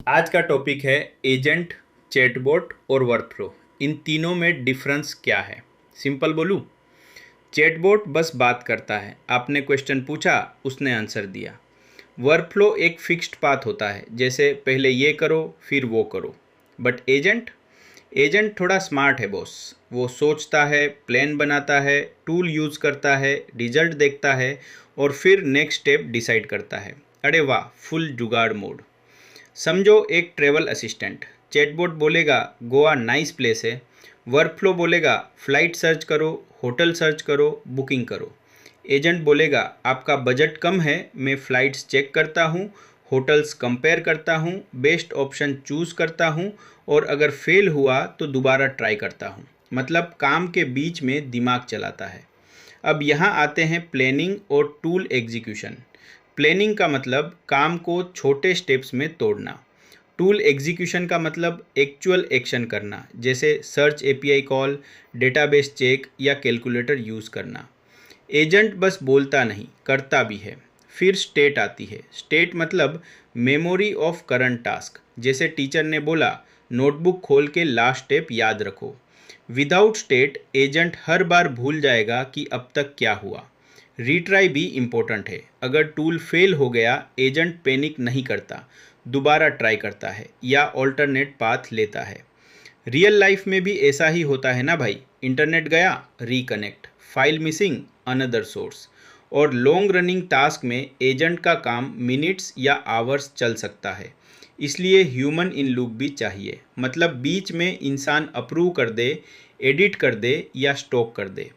आज का टॉपिक है एजेंट, चैटबॉट और वर्कफ्लो। इन तीनों में डिफरेंस क्या है? सिंपल बोलूँ, चैटबॉट बस बात करता है, आपने क्वेश्चन पूछा, उसने आंसर दिया। वर्कफ्लो एक फिक्स्ड पाथ होता है, जैसे पहले ये करो फिर वो करो। बट एजेंट एजेंट थोड़ा स्मार्ट है बॉस। वो सोचता है, प्लान बनाता है, टूल यूज़ करता है, रिजल्ट देखता है और फिर नेक्स्ट स्टेप डिसाइड करता है। अरे वाह, फुल जुगाड़ मोड। समझो एक ट्रेवल असिस्टेंट। चैटबॉट बोलेगा गोवा नाइस प्लेस है, वर्कफ्लो बोलेगा फ्लाइट सर्च करो, होटल सर्च करो, बुकिंग करो। एजेंट बोलेगा आपका बजट कम है, मैं फ़्लाइट्स चेक करता हूँ, होटल्स कंपेयर करता हूँ, बेस्ट ऑप्शन चूज़ करता हूँ और अगर फेल हुआ तो दोबारा ट्राई करता हूँ। मतलब काम के बीच में दिमाग चलाता है। अब यहाँ आते हैं प्लानिंग और टूल एग्जीक्यूशन। प्लानिंग का मतलब काम को छोटे स्टेप्स में तोड़ना। टूल एग्जीक्यूशन का मतलब एक्चुअल एक्शन करना, जैसे search API call, database check या कैलकुलेटर यूज़ करना। एजेंट बस बोलता नहीं, करता भी है। फिर स्टेट आती है। स्टेट मतलब मेमोरी ऑफ करंट टास्क। जैसे टीचर ने बोला नोटबुक खोल के लास्ट स्टेप याद रखो। विदाउट स्टेट एजेंट हर बार भूल जाएगा कि अब तक क्या हुआ। रीट्राई भी इम्पोर्टेंट है। अगर टूल फेल हो गया, एजेंट पैनिक नहीं करता, दोबारा ट्राई करता है या ऑल्टरनेट पाथ लेता है। रियल लाइफ में भी ऐसा ही होता है ना भाई। इंटरनेट गया, reconnect, file missing, another source. और लॉन्ग रनिंग टास्क में एजेंट का काम मिनट्स या आवर्स चल सकता है। इसलिए ह्यूमन इन लूप भी चाहिए, मतलब बीच में इंसान अप्रूव कर दे, एडिट कर दे या स्टॉप कर दे।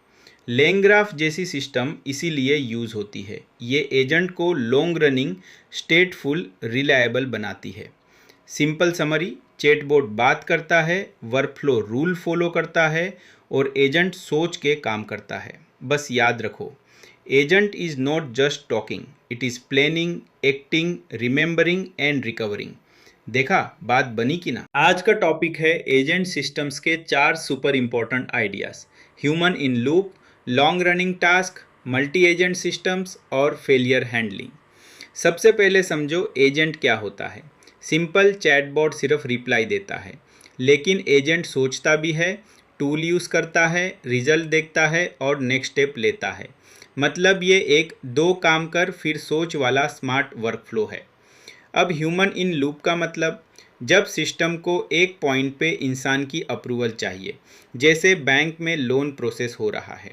लेंग्राफ जैसी सिस्टम इसीलिए यूज़ होती है। ये एजेंट को लॉन्ग रनिंग, स्टेटफुल, रिलायबल बनाती है। सिंपल समरी, चैटबॉट बात करता है, वर्कफ्लो रूल फॉलो करता है और एजेंट सोच के काम करता है। बस याद रखो, agent is not just talking, it is planning, acting, remembering and recovering. देखा बात बनी कि ना? आज का टॉपिक है एजेंट सिस्टम्स के 4 super important ideas. Human in loop, long running task, multi agent systems और फेलियर हैंडलिंग। सबसे पहले समझो एजेंट क्या होता है। सिंपल, चैटबॉट सिर्फ रिप्लाई देता है, लेकिन एजेंट सोचता भी है, टूल यूज़ करता है, रिजल्ट देखता है और नेक्स्ट स्टेप लेता है। मतलब ये एक दो काम कर फिर सोच वाला स्मार्ट वर्कफ्लो है। अब ह्यूमन इन लूप का मतलब, जब सिस्टम को एक पॉइंट पे इंसान की अप्रूवल चाहिए, जैसे बैंक में लोन प्रोसेस हो रहा है,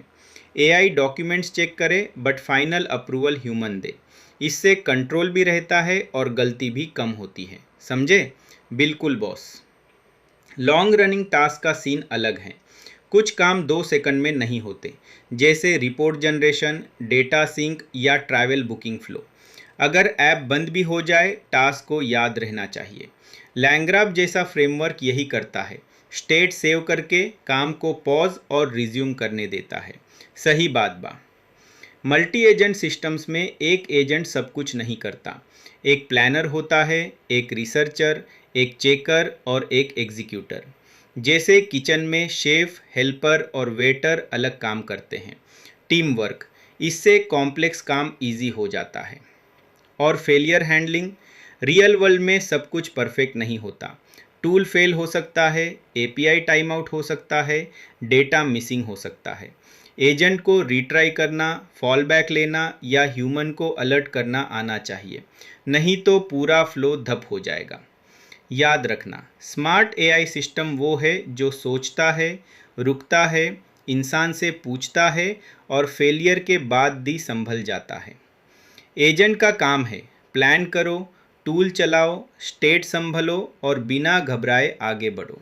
एआई डॉक्यूमेंट्स चेक करे बट फाइनल अप्रूवल ह्यूमन दे। इससे कंट्रोल भी रहता है और गलती भी कम होती है। समझे? बिल्कुल बॉस। लॉन्ग रनिंग टास्क का सीन अलग है। कुछ काम 2 सेकंड में नहीं होते, जैसे रिपोर्ट जनरेशन, डेटा सिंक या ट्रैवल बुकिंग फ्लो। अगर ऐप बंद भी हो जाए, टास्क को याद रहना चाहिए। लैंग्राफ जैसा फ्रेमवर्क यही करता है, स्टेट सेव करके काम को पॉज और रिज्यूम करने देता है। सही बात बा। मल्टी एजेंट सिस्टम्स में एक एजेंट सब कुछ नहीं करता। एक प्लानर होता है, एक रिसर्चर, एक चेकर और एक एग्जीक्यूटर। जैसे किचन में शेफ, हेल्पर और वेटर अलग काम करते हैं। टीम वर्क, इससे कॉम्प्लेक्स काम इजी हो जाता है। और फेलियर हैंडलिंग, रियल वर्ल्ड में सब कुछ परफेक्ट नहीं होता। टूल फेल हो सकता है, एपीआई टाइम आउट हो सकता है, डेटा मिसिंग हो सकता है। एजेंट को रिट्राई करना, फॉल बैक लेना या ह्यूमन को अलर्ट करना आना चाहिए, नहीं तो पूरा फ्लो धप हो जाएगा। याद रखना, स्मार्ट एआई सिस्टम वो है जो सोचता है, रुकता है, इंसान से पूछता है और फेलियर के बाद भी संभल जाता है। एजेंट का काम है प्लान करो, टूल चलाओ, स्टेट संभलो और बिना घबराए आगे बढ़ो।